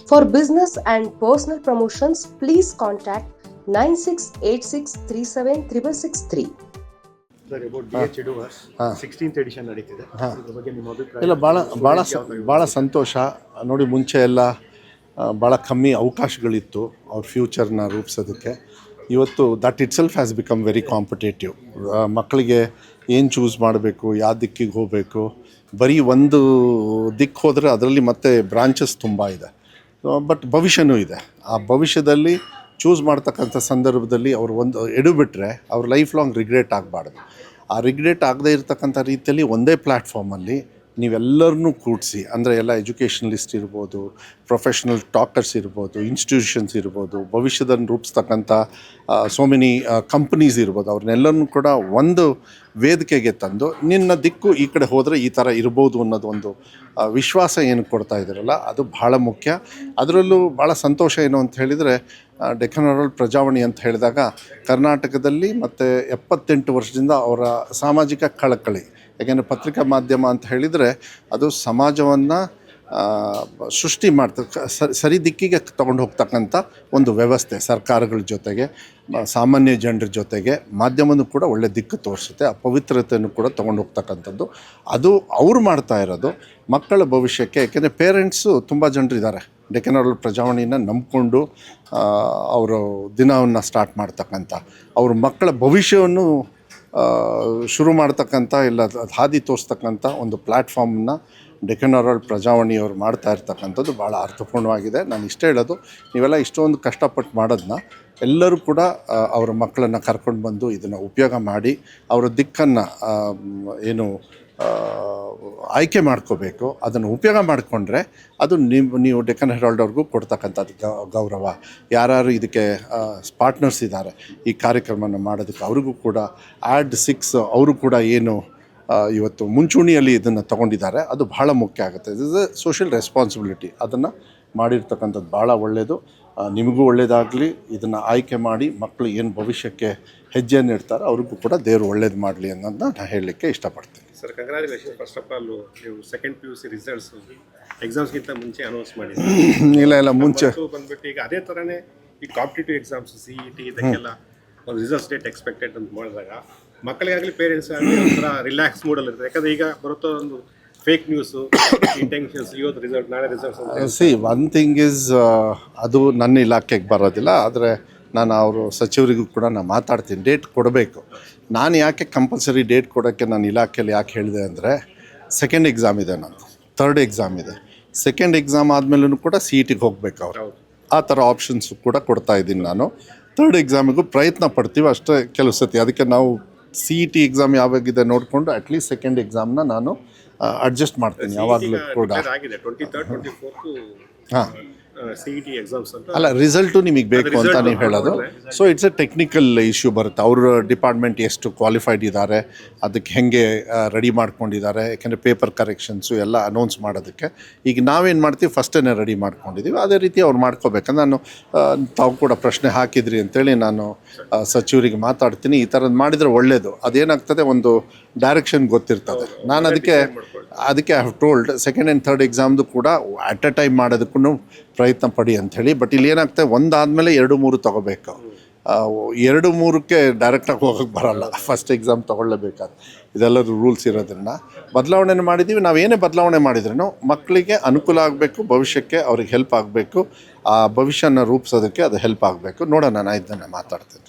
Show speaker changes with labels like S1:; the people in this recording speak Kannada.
S1: For business and personal promotions, please contact 9686376663.
S2: Sir about DH Eduvers 16th edition ನಡೀತಿದೆ. ಇದ್ರ ಬಗ್ಗೆ ನಿಮ್ಮ ಅಭಿಪ್ರಾಯ?
S3: ಇಲ್ಲ, ಭಾಳ ಸಂತೋಷ. ನೋಡಿ, ಮುಂಚೆ ಎಲ್ಲ ಭಾಳ ಕಮ್ಮಿ ಅವಕಾಶಗಳಿತ್ತು ಅವ್ರ ಫ್ಯೂಚರ್ನ ರೂಪಿಸೋದಕ್ಕೆ. ಇವತ್ತು that it self has become very competitive. ಮಕ್ಕಳಿಗೆ ಏನು ಚೂಸ್ ಮಾಡಬೇಕು, ಯಾವ ದಿಕ್ಕಿಗೆ ಹೋಗಬೇಕು, ಬರೀ ಒಂದು ದಿಕ್ಕು ಹೋದರೆ ಅದರಲ್ಲಿ ಮತ್ತೆ ಬ್ರಾಂಚಸ್ ತುಂಬ ಇದೆ. ಬಟ್ ಭವಿಷ್ಯನೂ ಇದೆ. ಆ ಭವಿಷ್ಯದಲ್ಲಿ ಚೂಸ್ ಮಾಡ್ತಕ್ಕಂಥ ಸಂದರ್ಭದಲ್ಲಿ ಅವರು ಒಂದು ಎಡುಬಿಟ್ರೆ ಅವ್ರ ಲೈಫ್ ಲಾಂಗ್ ರಿಗ್ರೆಟ್ ಆಗಬಾರ್ದು. ಆ ರಿಗ್ರೆಟ್ ಆಗದೇ ಇರತಕ್ಕಂಥ ರೀತಿಯಲ್ಲಿ ಒಂದೇ ಪ್ಲ್ಯಾಟ್ಫಾರ್ಮಲ್ಲಿ ನೀವೆಲ್ಲರನ್ನೂ ಕೂಡಿಸಿ, ಅಂದರೆ ಎಲ್ಲ ಎಜುಕೇಷನಲಿಸ್ಟ್ ಇರ್ಬೋದು, ಪ್ರೊಫೆಷ್ನಲ್ ಟಾಕರ್ಸ್ ಇರ್ಬೋದು, ಇನ್ಸ್ಟಿಟ್ಯೂಷನ್ಸ್ ಇರ್ಬೋದು, ಭವಿಷ್ಯದಲ್ಲಿ ರೂಪಿಸ್ತಕ್ಕಂಥ ಸೋ ಮೆನಿ ಕಂಪ್ನೀಸ್ ಇರ್ಬೋದು, ಅವ್ರನ್ನೆಲ್ಲರನ್ನೂ ಕೂಡ ಒಂದು ವೇದಿಕೆಗೆ ತಂದು ನಿನ್ನ ದಿಕ್ಕು ಈ ಕಡೆ ಹೋದರೆ ಈ ಥರ ಇರ್ಬೋದು ಅನ್ನೋದು ಒಂದು ವಿಶ್ವಾಸ ಏನು ಕೊಡ್ತಾ ಇದ್ದಾರಲ್ಲ, ಅದು ಭಾಳ ಮುಖ್ಯ. ಅದರಲ್ಲೂ ಭಾಳ ಸಂತೋಷ ಏನು ಅಂತ ಹೇಳಿದರೆ, ಡೆಕ್ಕನ್ ಹೆರಾಲ್ಡ್ ಪ್ರಜಾವಾಣಿ ಅಂತ ಹೇಳಿದಾಗ ಕರ್ನಾಟಕದಲ್ಲಿ ಮತ್ತು 78 ವರ್ಷದಿಂದ ಅವರ ಸಾಮಾಜಿಕ ಕಳಕಳಿ. ಯಾಕೆಂದರೆ ಪತ್ರಿಕಾ ಮಾಧ್ಯಮ ಅಂತ ಹೇಳಿದರೆ ಅದು ಸಮಾಜವನ್ನು ಸೃಷ್ಟಿ ಸರಿ ದಿಕ್ಕಿಗೆ ತೊಗೊಂಡು ಹೋಗ್ತಕ್ಕಂಥ ಒಂದು ವ್ಯವಸ್ಥೆ. ಸರ್ಕಾರಗಳ ಜೊತೆಗೆ ಸಾಮಾನ್ಯ ಜನರ ಜೊತೆಗೆ ಮಾಧ್ಯಮನೂ ಕೂಡ ಒಳ್ಳೆ ದಿಕ್ಕು ತೋರಿಸುತ್ತೆ. ಆ ಪವಿತ್ರತೆಯನ್ನು ಕೂಡ ತೊಗೊಂಡು ಹೋಗ್ತಕ್ಕಂಥದ್ದು ಅದು ಅವ್ರು ಮಾಡ್ತಾ ಇರೋದು ಮಕ್ಕಳ ಭವಿಷ್ಯಕ್ಕೆ. ಯಾಕೆಂದರೆ ಪೇರೆಂಟ್ಸು ತುಂಬ ಜನರಿದ್ದಾರೆ ಡೆಕ್ಕನ್ ಹೆರಾಲ್ಡ್ ಪ್ರಜಾವಾಣಿನ ನಂಬಿಕೊಂಡು ಅವರು ದಿನವನ್ನು ಸ್ಟಾರ್ಟ್ ಮಾಡ್ತಕ್ಕಂಥ, ಅವ್ರ ಮಕ್ಕಳ ಭವಿಷ್ಯವನ್ನು ಶುರು ಮಾಡ್ತಕ್ಕಂಥ, ಇಲ್ಲ ಹಾದಿ ತೋರಿಸ್ತಕ್ಕಂಥ ಒಂದು ಪ್ಲ್ಯಾಟ್ಫಾರ್ಮನ್ನ ಡೆಕ್ಕನ್ ಹೆರಾಲ್ಡ್ ಪ್ರಜಾವಾಣಿಯವರು ಮಾಡ್ತಾ ಇರ್ತಕ್ಕಂಥದ್ದು ಭಾಳ ಅರ್ಥಪೂರ್ಣವಾಗಿದೆ. ನಾನು ಇಷ್ಟೇ ಹೇಳೋದು, ನೀವೆಲ್ಲ ಇಷ್ಟೊಂದು ಕಷ್ಟಪಟ್ಟು ಮಾಡೋದನ್ನ ಎಲ್ಲರೂ ಕೂಡ ಅವರ ಮಕ್ಕಳನ್ನು ಕರ್ಕೊಂಡು ಬಂದು ಇದನ್ನು ಉಪಯೋಗ ಮಾಡಿ ಅವರ ದಿಕ್ಕನ್ನು ಏನು ಆಯ್ಕೆ ಮಾಡ್ಕೋಬೇಕು. ಅದನ್ನು ಉಪಯೋಗ ಮಾಡಿಕೊಂಡ್ರೆ ಅದು ನೀವು ಡೆಕ್ಕನ್ ಹೆರಾಲ್ಡ್ ಅವ್ರಿಗೂ ಕೊಡ್ತಕ್ಕಂಥದ್ದು ಗೌರವ. ಯಾರು ಇದಕ್ಕೆ ಪಾರ್ಟ್ನರ್ಸ್ ಇದ್ದಾರೆ ಈ ಕಾರ್ಯಕ್ರಮವನ್ನು ಮಾಡೋದಕ್ಕೆ, ಅವ್ರಿಗೂ ಕೂಡ AD6 ಅವರು ಕೂಡ ಏನು ಇವತ್ತು ಮುಂಚೂಣಿಯಲ್ಲಿ ಇದನ್ನು ತೊಗೊಂಡಿದ್ದಾರೆ, ಅದು ಭಾಳ ಮುಖ್ಯ ಆಗುತ್ತೆ. It is A social responsibility. ಅದನ್ನು ಮಾಡಿರ್ತಕ್ಕಂಥದ್ದು ಭಾಳ ಒಳ್ಳೆಯದು. ನಿಮಗೂ ಒಳ್ಳೆಯದಾಗಲಿ. ಇದನ್ನು ಆಯ್ಕೆ ಮಾಡಿ ಮಕ್ಕಳು ಏನು ಭವಿಷ್ಯಕ್ಕೆ ಹೆಜ್ಜೆಯನ್ನು ಇಡ್ತಾರೆ ಅವ್ರಿಗೂ ಕೂಡ ದೇವರು ಒಳ್ಳೇದು ಮಾಡಲಿ ಅನ್ನೋದನ್ನ ನಾನು ಹೇಳಲಿಕ್ಕೆ ಇಷ್ಟಪಡ್ತೀನಿ.
S2: Sir, congratulation. First of all ನೀವು ಸೆಕೆಂಡ್ PUC ರಿಸಲ್ಟ್ಸ್ ಎಕ್ಸಾಮ್ಸ್ಗಿಂತ ಮುಂಚೆ ಅನೌನ್ಸ್ ಮಾಡಿದ್ದೀವಿ.
S3: ಇಲ್ಲ ಮುಂಚೆ
S2: ಬಂದ್ಬಿಟ್ಟು ಈಗ ಅದೇ ಥರನೇ ಈ ಕಾಂಪಿಟೇಟಿವ್ ಎಕ್ಸಾಮ್ಸ್ CET ಇದಕ್ಕೆಲ್ಲ ಒಂದು ರಿಸಲ್ಟ್ಸ್ ಡೇಟ್ ಎಕ್ಸ್ಪೆಕ್ಟೆಡ್ ಅಂತ ಮಾಡಿದಾಗ ಮಕ್ಕಳಿಗಾಗಲಿ ಪೇರೆಂಟ್ಸ್ ಆಗಲಿ ಒಂಥರ ರಿಲ್ಯಾಕ್ಸ್ ಮೂಡಲ್ಲಿ ಇರ್ತದೆ. ಯಾಕಂದರೆ ಈಗ ಬರುತ್ತೋ ಒಂದು ಫೇಕ್ ನ್ಯೂಸು, ಇಂಟೆನ್ಷನ್ಸ್, ಇವತ್ತು ರಿಸಲ್ಟ್ ನಾಳೆ ರಿಸಲ್ಟ್ಸ್.
S3: ಒನ್ ಥಿಂಗ್ ಈಸ್, ಅದು ನನ್ನ ಇಲಾಖೆಗೆ ಬರೋದಿಲ್ಲ. ಆದರೆ ನಾನು ಅವರು ಸಚಿವರಿಗೂ ಕೂಡ ನಾನು ಮಾತಾಡ್ತೀನಿ, ಡೇಟ್ ಕೊಡಬೇಕು. ನಾನು ಯಾಕೆ ಕಂಪಲ್ಸರಿ ಡೇಟ್ ಕೊಡೋಕ್ಕೆ ನಾನು ಇಲಾಖೆಯಲ್ಲಿ ಯಾಕೆ ಹೇಳಿದೆ ಅಂದರೆ, ಸೆಕೆಂಡ್ ಎಕ್ಸಾಮ್ ಇದೆ, ನಂದು ಥರ್ಡ್ ಎಕ್ಸಾಮ್ ಇದೆ. ಸೆಕೆಂಡ್ ಎಕ್ಸಾಮ್ ಆದಮೇಲೂ ಕೂಡ CETಗೆ ಹೋಗ್ಬೇಕು ಅವರು. ಆ ಥರ ಆಪ್ಷನ್ಸು ಕೂಡ ಕೊಡ್ತಾ ಇದ್ದೀನಿ ನಾನು. ಥರ್ಡ್ ಎಕ್ಸಾಮಿಗೂ ಪ್ರಯತ್ನ ಪಡ್ತೀವಿ ಅಷ್ಟೇ ಕೆಲವು ಸತಿ. ಅದಕ್ಕೆ ನಾವು CET ಎಕ್ಸಾಮ್ ಯಾವಾಗಿದೆ ನೋಡಿಕೊಂಡು ಅಟ್ಲೀಸ್ಟ್ ಸೆಕೆಂಡ್ ಎಕ್ಸಾಮ್ನ ನಾನು ಅಡ್ಜಸ್ಟ್ ಮಾಡ್ತೀನಿ ಯಾವಾಗಲೂ ಕೂಡ. ಹಾಂ,
S2: CET ಎಕ್ಸಾಮ್ಸ್ ಅಂತ
S3: ಅಲ್ಲ, ರಿಸಲ್ಟು ನಿಮಗೆ ಬೇಕು ಅಂತ ನೀವು ಹೇಳೋದು. So it's A technical issue ಬರುತ್ತೆ. ಅವ್ರ ಡಿಪಾರ್ಟ್ಮೆಂಟ್ ಎಷ್ಟು ಕ್ವಾಲಿಫೈಡ್ ಇದ್ದಾರೆ, ಅದಕ್ಕೆ ಹೇಗೆ ರೆಡಿ ಮಾಡ್ಕೊಂಡಿದ್ದಾರೆ. ಯಾಕೆಂದರೆ ಪೇಪರ್ ಕರೆಕ್ಷನ್ಸು ಎಲ್ಲ ಅನೌನ್ಸ್ ಮಾಡೋದಕ್ಕೆ ಈಗ ನಾವೇನು ಮಾಡ್ತೀವಿ, ಫಸ್ಟೇ ರೆಡಿ ಮಾಡ್ಕೊಂಡಿದ್ದೀವಿ. ಅದೇ ರೀತಿ ಅವ್ರು ಮಾಡ್ಕೋಬೇಕಂದ್ರೆ ನಾನು ತಾವು ಕೂಡ ಪ್ರಶ್ನೆ ಹಾಕಿದ್ರಿ ಅಂತೇಳಿ ನಾನು ಸಚಿವರಿಗೆ ಮಾತಾಡ್ತೀನಿ. ಈ ಥರದ್ದು ಮಾಡಿದರೆ ಒಳ್ಳೆಯದು. ಅದೇನಾಗ್ತದೆ, ಒಂದು ಡೈರೆಕ್ಷನ್ ಗೊತ್ತಿರ್ತದೆ. ನಾನು ಅದಕ್ಕೆ I have told second and third ಎಕ್ಸಾಮ್ದು ಕೂಡ ಅಟ್ ಎ ಟೈಮ್ ಮಾಡೋದಕ್ಕೂ ಪ್ರಯತ್ನ ಪಡಿ ಅಂಥೇಳಿ. ಬಟ್ ಇಲ್ಲಿ ಏನಾಗ್ತದೆ, ಒಂದಾದಮೇಲೆ 2-3 ತೊಗೋಬೇಕು. 2-3ಕ್ಕೆ ಡೈರೆಕ್ಟಾಗಿ ಹೋಗೋಕ್ಕೆ ಬರೋಲ್ಲ. ಫಸ್ಟ್ ಎಕ್ಸಾಮ್ ತೊಗೊಳ್ಳೇಬೇಕಾದ್ರೆ ಇದೆಲ್ಲರೂ ರೂಲ್ಸ್ ಇರೋದ್ರಿಂದ ಬದಲಾವಣೆ ಮಾಡಿದ್ದೀವಿ. ನಾವೇನೇ ಬದಲಾವಣೆ ಮಾಡಿದ್ರೂ ಮಕ್ಕಳಿಗೆ ಅನುಕೂಲ ಆಗಬೇಕು, ಭವಿಷ್ಯಕ್ಕೆ ಅವ್ರಿಗೆ ಹೆಲ್ಪ್ ಆಗಬೇಕು. ಆ ಭವಿಷ್ಯನ ರೂಪಿಸೋದಕ್ಕೆ ಅದು ಹೆಲ್ಪ್ ಆಗಬೇಕು. ನೋಡೋಣ, ನಾನು ಇದನ್ನು ಮಾತಾಡ್ತೀನಿ.